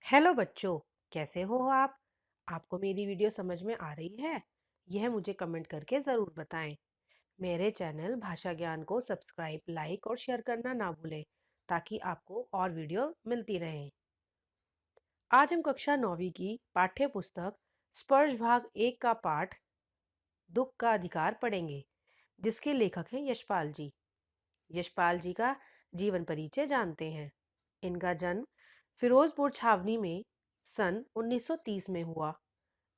Hello बच्चों, कैसे हो आप? आपको मेरी वीडियो समझ में आ रही है? यह मुझे कमेंट करके ज़रूर बताएं। मेरे चैनल भाषा ज्ञान को सब्सक्राइब, लाइक और शेयर करना ना भूलें ताकि आपको और वीडियो मिलती रहें। आज हम कक्षा 9वीं की पाठ्य पुस्तक स्पर्श भाग 1 का पाठ दुख का अधिकार पढ़ेंगे, जिसके लेखक हैं यशपाल जी। यशपाल जी का जीवन परिचय जानते हैं। इनका जन्म फिरोजपुर छावनी में सन 1930 में हुआ।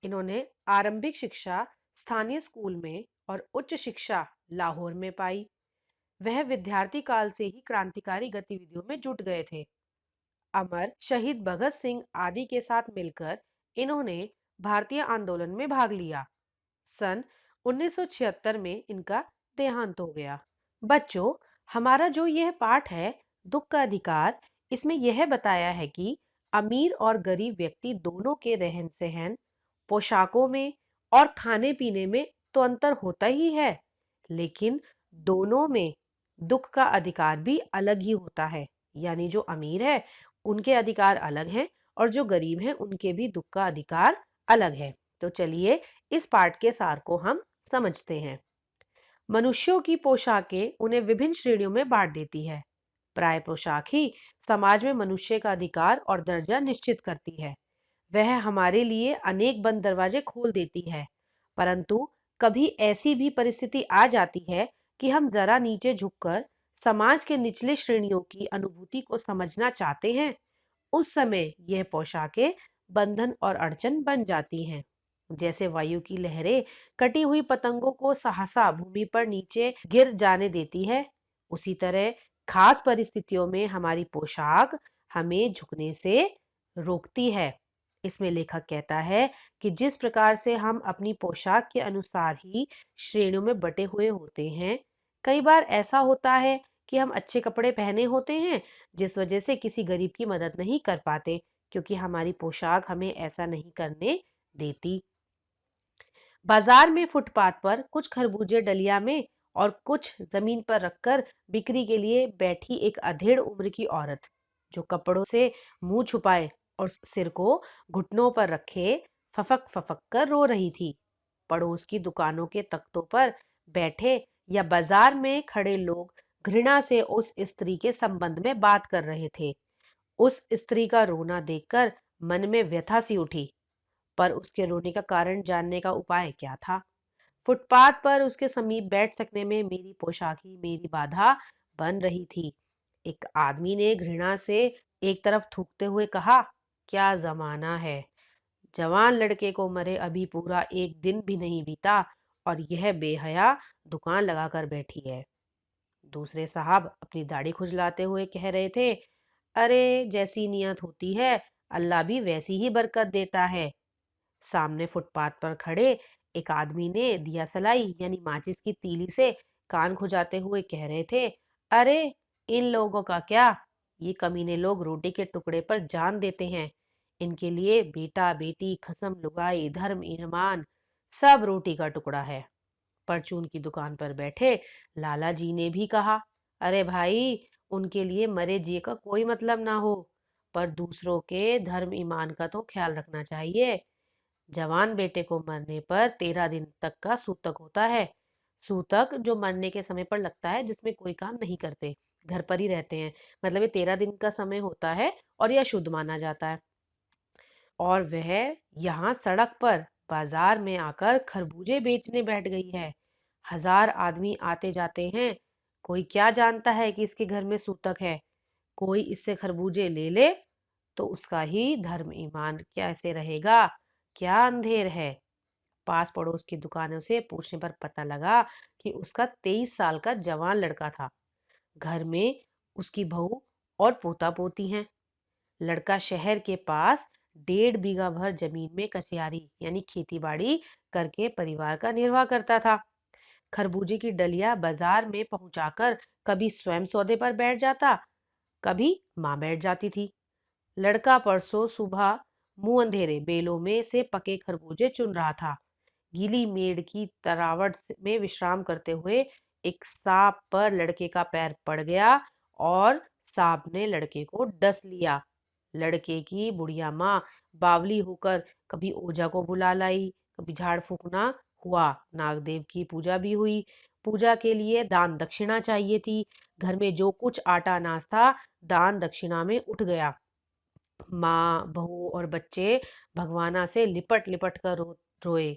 इन्होंने आरंभिक शिक्षा स्थानीय स्कूल में और उच्च शिक्षा लाहौर में पाई। वह विद्यार्थी काल से ही क्रांतिकारी गतिविधियों में जुट गए थे। अमर शहीद भगत सिंह आदि के साथ मिलकर इन्होंने भारतीय आंदोलन में भाग लिया। सन 1976 में इनका देहांत हो गया। बच्चों, हमारा जो यह पाठ है दुख का अधिकार, इसमें यह बताया है कि अमीर और गरीब व्यक्ति दोनों के रहन सहन, पोशाकों में और खाने पीने में तो अंतर होता ही है, लेकिन दोनों में दुख का अधिकार भी अलग ही होता है। यानी जो अमीर है उनके अधिकार अलग हैं और जो गरीब हैं उनके भी दुख का अधिकार अलग है। तो चलिए इस पाठ के सार को हम समझते हैं। मनुष्यों की पोशाकें उन्हें विभिन्न श्रेणियों में बांट देती है। प्राय पोशाक ही समाज में मनुष्य का अधिकार और दर्जा निश्चित करती है। वह हमारे लिए अनेक बंद दरवाजे खोल देती है, परंतु कभी ऐसी भी परिस्थिति आ जाती है कि हम जरा नीचे झुककर समाज के निचले श्रेणियों की अनुभूति को समझना चाहते हैं। उस समय यह पोशाकें बंधन और अड़चन बन जाती हैं। जैसे वायु की लहरें कटी हुई पतंगों को सहसा भूमि पर नीचे गिर जाने देती है, उसी तरह खास परिस्थितियों में हमारी पोशाक हमें झुकने से रोकती है। इसमें लेखक कहता है कि जिस प्रकार से हम अपनी पोशाक के अनुसार ही श्रेणियों में बटे हुए होते हैं, कई बार ऐसा होता है कि हम अच्छे कपड़े पहने होते हैं, जिस वजह से किसी गरीब की मदद नहीं कर पाते, क्योंकि हमारी पोशाक हमें ऐसा नहीं करने देती। बाजार में फुटपाथ पर कुछ खरबूजे डलिया में और कुछ जमीन पर रखकर बिक्री के लिए बैठी एक अधेड़ उम्र की औरत, जो कपड़ों से मुंह छुपाए और सिर को घुटनों पर रखे फफक फफक कर रो रही थी। पड़ोस की दुकानों के तख्तों पर बैठे या बाजार में खड़े लोग घृणा से उस स्त्री के संबंध में बात कर रहे थे। उस स्त्री का रोना देखकर मन में व्यथा सी उठी, पर उसके रोने का कारण जानने का उपाय क्या था? फुटपाथ पर उसके समीप बैठ सकने में मेरी पोशाक ही मेरी बाधा बन रही थी। एक आदमी ने घृणा से एक तरफ थूकते हुए कहा, क्या जमाना है! जवान लड़के को मरे अभी पूरा एक दिन भी नहीं बीता और यह बेहया दुकान लगाकर बैठी है। दूसरे साहब अपनी दाढ़ी खुजलाते हुए कह रहे थे, अरे जैसी नियत होती है अल्लाह भी वैसी ही बरकत देता है। सामने फुटपाथ पर खड़े एक आदमी ने दिया सलाई यानी माचिस की तीली से कान खुजाते हुए कह रहे थे, अरे इन लोगों का क्या, ये कमीने लोग रोटी के टुकड़े पर जान देते हैं। इनके लिए बेटा बेटी खसम लुगाई धर्म ईमान सब रोटी का टुकड़ा है। परचून की दुकान पर बैठे लाला जी ने भी कहा, अरे भाई, उनके लिए मरे जिए का कोई मतलब ना हो, पर दूसरों के धर्म ईमान का तो ख्याल रखना चाहिए। जवान बेटे को मरने पर 13 दिन तक का सूतक होता है। सूतक जो मरने के समय पर लगता है, जिसमें कोई काम नहीं करते, घर पर ही रहते हैं। मतलब ये 13 दिन का समय होता है और यह शुद्ध माना जाता है। और वह यहाँ सड़क पर बाजार में आकर खरबूजे बेचने बैठ गई है। हजार आदमी आते जाते हैं, कोई क्या जानता है कि इसके घर में सूतक है। कोई इससे खरबूजे ले ले तो उसका ही धर्म ईमान कैसे रहेगा, क्या अंधेर है। पास पड़ोस की दुकानों से पूछने पर पता लगा कि उसका 23 साल का जवान लड़का था। घर में उसकी बहू और पोता पोती हैं। लड़का शहर के पास 1.5 बीघा भर जमीन में कसियारी यानी खेती बाड़ी करके परिवार का निर्वाह करता था। खरबूजे की डलिया बाजार में पहुंचाकर कभी स्वयं सौदे पर बैठ जाता, कभी माँ बैठ जाती थी। लड़का परसों सुबह मुंह अंधेरे बेलों में से पके खरबूजे चुन रहा था। गीली मेड़ की तरावट में विश्राम करते हुए एक सांप पर लड़के का पैर पड़ गया और सांप ने लड़के को डस लिया। लड़के की बुढ़िया माँ बावली होकर कभी ओझा को बुला लाई, कभी झाड़ फूकना हुआ, नागदेव की पूजा भी हुई। पूजा के लिए दान दक्षिणा चाहिए थी। घर में जो कुछ आटा अनाज था दान दक्षिणा में उठ गया। माँ, बहू और बच्चे भगवाना से लिपट लिपट कर रोए,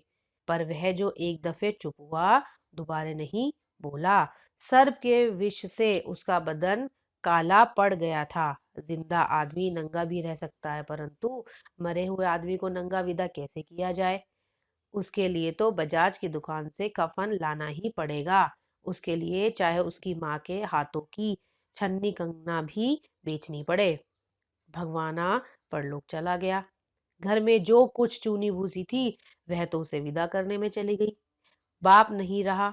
पर वह जो एक दफे चुप हुआ, दोबारा नहीं बोला। सर्प के विष से उसका बदन काला पड़ गया था। जिंदा आदमी नंगा भी रह सकता है, परंतु मरे हुए आदमी को नंगा विदा कैसे किया जाए? उसके लिए तो बजाज की दुकान से कफन लाना ही पड़ेगा। उसके लिए चाहे उसकी माँ के हाथों की छन्नी कंगना भी बेचनी पड़े। भगवाना परलोक चला गया। घर में जो कुछ चूनी भूसी थी वह तो उसे विदा करने में चली गई। बाप नहीं रहा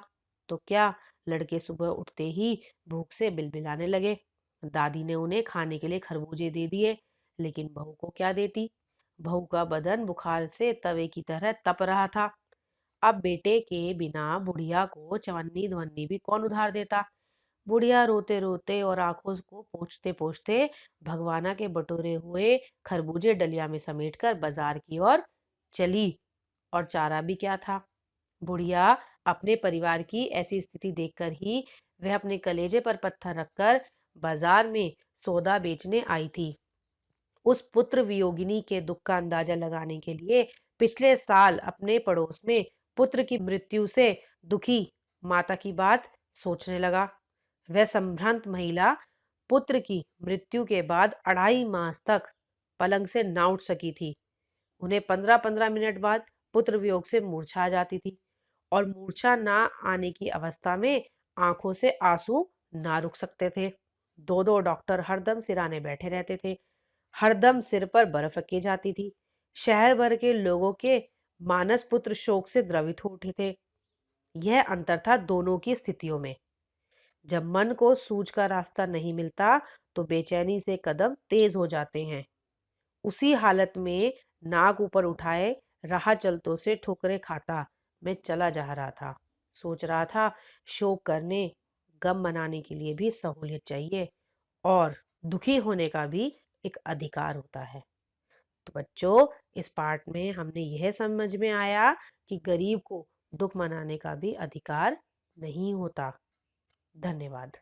तो क्या, लड़के सुबह उठते ही भूख से बिलबिलाने लगे। दादी ने उन्हें खाने के लिए खरबूजे दे दिए, लेकिन बहू को क्या देती? बहू का बदन बुखार से तवे की तरह तप रहा था। अब बेटे के बिना बुढ़िया को चवन्नी धवन्नी भी कौन उधार देता? बुढ़िया रोते रोते और आंखों को पोंछते पोंछते भगवाना के बटोरे हुए खरबूजे डलिया में समेटकर बाजार की ओर चली। और चारा भी क्या था? बुढ़िया अपने परिवार की ऐसी स्थिति देखकर ही वह अपने कलेजे पर पत्थर रखकर बाजार में सौदा बेचने आई थी। उस पुत्र वियोगिनी के दुख का अंदाजा लगाने के लिए पिछले साल अपने पड़ोस में पुत्र की मृत्यु से दुखी माता की बात सोचने लगा। वह संभ्रांत महिला पुत्र की मृत्यु के बाद 2.5 मास तक पलंग से ना उठ सकी थी। उन्हें 15-15 मिनट बाद पुत्र वियोग से मूर्छा आ जाती थी, और मूर्छा ना आने की अवस्था में आंखों से आंसू ना रुक सकते थे। दो दो डॉक्टर हरदम सिराने बैठे रहते थे। हरदम सिर पर बर्फ रखी जाती थी। शहर भर के लोगों के मानस पुत्र शोक से द्रवित हो उठे थे। यह अंतर था दोनों की स्थितियों में। जब मन को सूझ का रास्ता नहीं मिलता तो बेचैनी से कदम तेज हो जाते हैं। उसी हालत में नाक ऊपर उठाए राह चलतों से ठोकरे खाता मैं चला जा रहा था। सोच रहा था, शोक करने गम मनाने के लिए भी सहूलियत चाहिए, और दुखी होने का भी एक अधिकार होता है। तो बच्चों, इस पार्ट में हमने यह समझ में आया कि गरीब को दुख मनाने का भी अधिकार नहीं होता। धन्यवाद।